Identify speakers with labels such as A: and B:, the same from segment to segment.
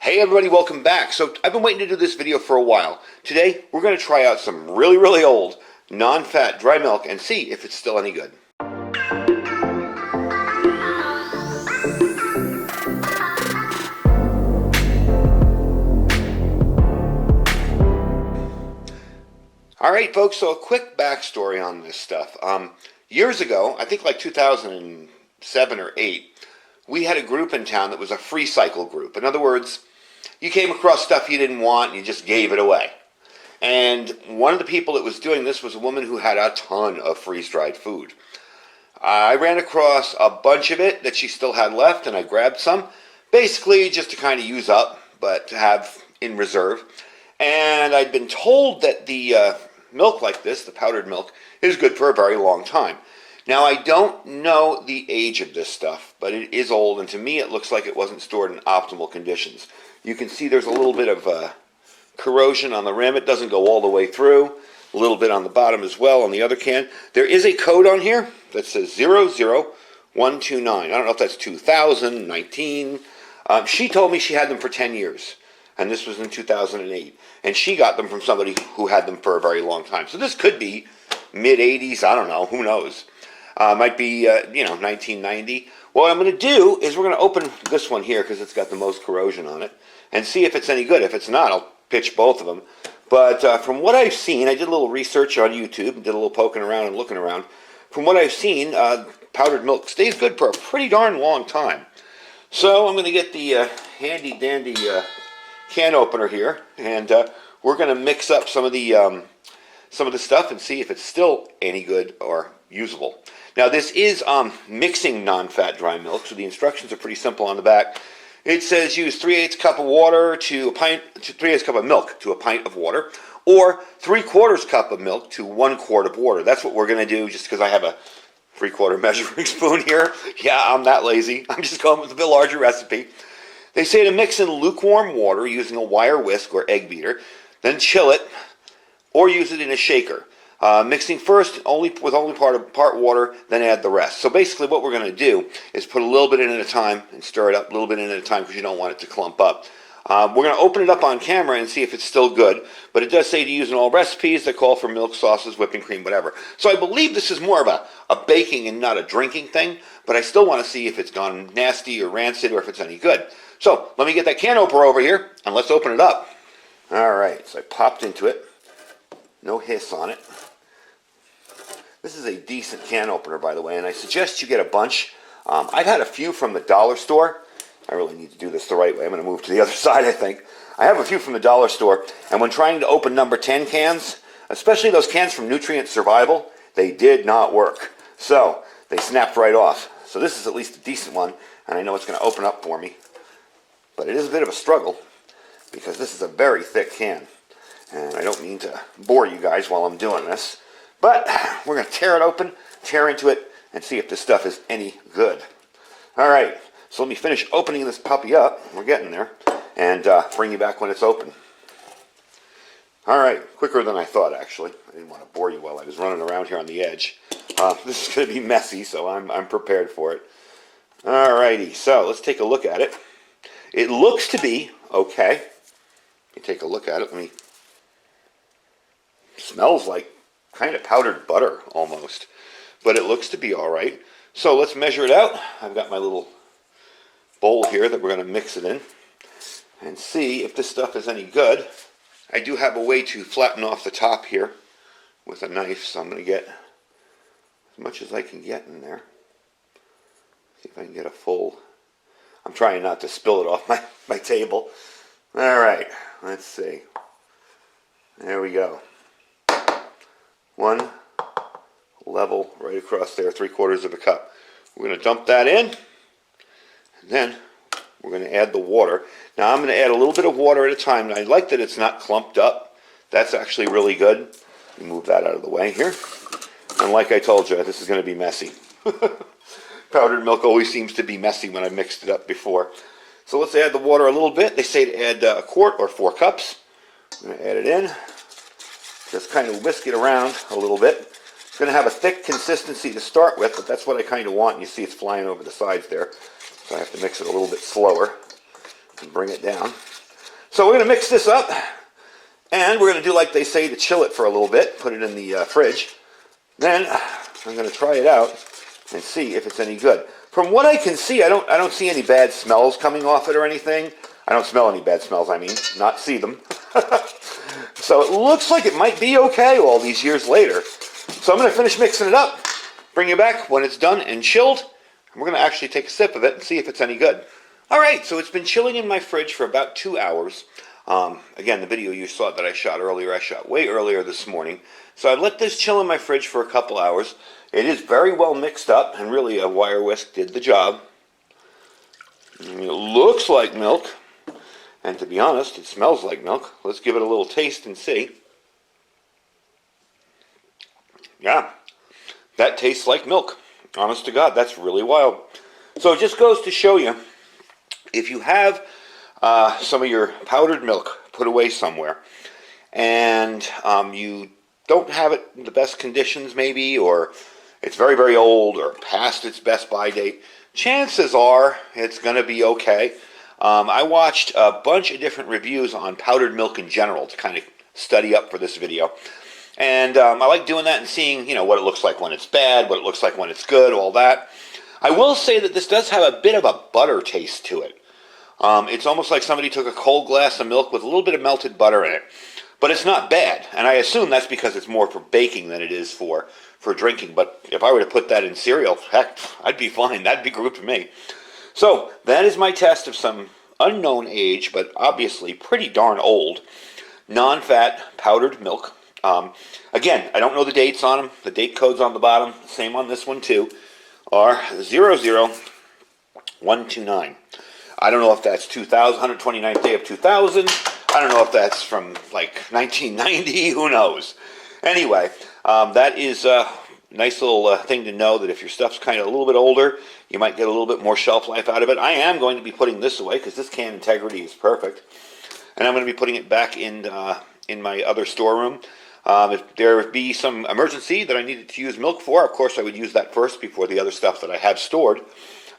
A: Hey everybody, welcome back. So I've been waiting to do this video for a while. Today we're going to try out some really old non-fat dry milk and see if it's still any good. Alright folks, so a quick backstory on this stuff. Years ago, I think like 2007 or 8, we had a group in town that was a free cycle group. In other words, you came across stuff you didn't want and you just gave it away. And one of the people that was doing this was a woman who had a ton of freeze-dried food. I ran across a bunch of it that she still had left, and I grabbed some, basically just to kind of use up, but to have in reserve. And I'd been told that the milk like this, the powdered milk, is good for a very long time. Now, I don't know the age of this stuff, but it is old, and to me it looks like it wasn't stored in optimal conditions. You can see there's a little bit of corrosion on the rim. It doesn't go all the way through. A little bit on the bottom as well on the other can. There is a code on here that says 00129. I don't know if that's 2019. She told me she had them for 10 years, and this was in 2008. And she got them from somebody who had them for a very long time. So this could be mid-80s. I don't know. Who knows? Might be, 1990. What I'm going to do is we're going to open this one here because it's got the most corrosion on it and see if it's any good. If it's not, I'll pitch both of them. But from what I've seen, I did a little research on YouTube and did a little poking around and looking around. From what I've seen, powdered milk stays good for a pretty darn long time. So I'm going to get the handy-dandy can opener here, and we're going to mix up some of the stuff and see if it's still any good or usable. Now this is mixing non-fat dry milk, so the instructions are pretty simple on the back. It says use 3/8 cup of water to a pint, 3/8 cup of milk to a pint of water, or 3/4 cup of milk to 1 quart of water. That's what we're going to do, just because I have a 3/4 measuring spoon here. Yeah, I'm that lazy. I'm just going with a bit larger recipe. They say to mix in lukewarm water using a wire whisk or egg beater, then chill it, or use it in a shaker. Mixing first with only part water, then add the rest. So basically what we're going to do is put a little bit in at a time and stir it up a little bit in at a time because you don't want it to clump up. We're going to open it up on camera and see if it's still good, but it does say to use in all recipes that call for milk, sauces, whipping cream, whatever. So I believe this is more of a baking and not a drinking thing, but I still want to see if it's gone nasty or rancid or if it's any good. So let me get that can opener over here and let's open it up. All right, so I popped into it. No hiss on it. This is a decent can opener, by the way, and I suggest you get a bunch. I've had a few from the dollar store. I really need to do this the right way. I'm going to move to the other side, I think. I have a few from the dollar store, and when trying to open number 10 cans, especially those cans from Nutrient Survival, they did not work. So they snapped right off. So this is at least a decent one, and I know it's going to open up for me. But it is a bit of a struggle, because this is a very thick can. And I don't mean to bore you guys while I'm doing this. But we're going to tear it open, tear into it, and see if this stuff is any good. All right, so let me finish opening this puppy up. We're getting there. And bring you back when it's open. All right, quicker than I thought, actually. I didn't want to bore you while I was running around here on the edge. This is going to be messy, so I'm prepared for it. All righty, so let's take a look at it. It looks to be okay. You take a look at it. Smells like kind of powdered butter almost, but it looks to be all right. So let's measure it out. I've got my little bowl here that we're going to mix it in and see if this stuff is any good. I do have a way to flatten off the top here with a knife, so I'm going to get as much as I can get in there. See if I can get a full. I'm trying not to spill it off my table. All right, let's see. There we go. One level right across there, 3/4 of a cup. We're going to dump that in, and then we're going to add the water. Now I'm going to add a little bit of water at a time, and I like that it's not clumped up. That's actually really good. Let me move that out of the way here. And like I told you, this is going to be messy. Powdered milk always seems to be messy when I mixed it up before. So let's add the water a little bit. They say to add a quart or 4 cups. I'm going to add it in. Just kind of whisk it around a little bit. It's going to have a thick consistency to start with, but that's what I kind of want. And you see it's flying over the sides there. So I have to mix it a little bit slower. and bring it down. So we're going to mix this up, and we're going to do like they say to chill it for a little bit, put it in the fridge. Then I'm going to try it out and see if it's any good. From what I can see, I don't see any bad smells coming off it or anything. I don't smell any bad smells, I mean, not see them. So it looks like it might be okay all these years later. So I'm going to finish mixing it up, bring you back when it's done and chilled, and we're going to actually take a sip of it and see if it's any good. All right, so it's been chilling in my fridge for about 2 hours. Again, the video you saw that I shot earlier, I shot way earlier this morning. So I let this chill in my fridge for a couple hours. It is very well mixed up, and really a wire whisk did the job. And it looks like milk, and to be honest, it smells like milk. Let's give it a little taste and see. Yeah, that tastes like milk. Honest to God, that's really wild. So it just goes to show you, if you have some of your powdered milk put away somewhere, and you don't have it in the best conditions maybe, or it's very, very old or past its best by date, chances are it's going to be okay. I watched a bunch of different reviews on powdered milk in general to kind of study up for this video. And I like doing that and seeing, what it looks like when it's bad, what it looks like when it's good, all that. I will say that this does have a bit of a butter taste to it. It's almost like somebody took a cold glass of milk with a little bit of melted butter in it. But it's not bad, and I assume that's because it's more for baking than it is for drinking. But if I were to put that in cereal, heck, I'd be fine. That'd be good for me. So that is my test of some unknown age, but obviously pretty darn old, non-fat powdered milk. Again, I don't know the dates on them. The date code's on the bottom. Same on this one too. Are 00129. I don't know if that's 2000, 129th day of 2000. I don't know if that's from like 1990. Who knows? Anyway, that is a nice little thing to know, that if your stuff's kind of a little bit older, you might get a little bit more shelf life out of it. I am going to be putting this away because this can integrity is perfect. And I'm going to be putting it back in my other storeroom. If there would be some emergency that I needed to use milk for, of course I would use that first before the other stuff that I have stored.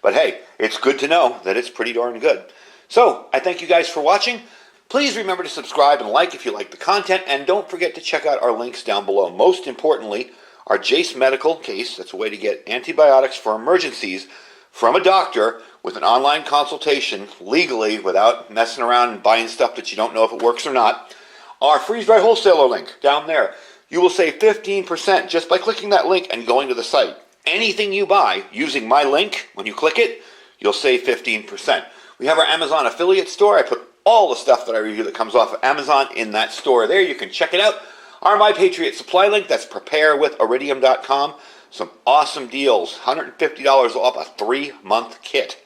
A: But hey, it's good to know that it's pretty darn good. So, I thank you guys for watching. Please remember to subscribe and like if you like the content, and don't forget to check out our links down below. Most importantly, our Jace Medical case. That's a way to get antibiotics for emergencies from a doctor with an online consultation legally without messing around and buying stuff that you don't know if it works or not. Our freeze-dry wholesaler link down there. You will save 15% just by clicking that link and going to the site. Anything you buy using my link, when you click it, you'll save 15%. We have our Amazon affiliate store. I put all the stuff that I review that comes off of Amazon in that store there. You can check it out. Our My Patriot supply link, that's preparewithiridium.com. Some awesome deals. $150 off a 3-month kit.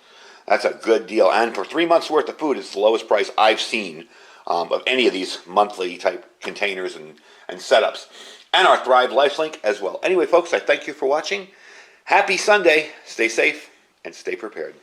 A: That's a good deal. And for 3 months worth of food, it's the lowest price I've seen of any of these monthly type containers and setups. And our Thrive Life link as well. Anyway, folks, I thank you for watching. Happy Sunday. Stay safe and stay prepared.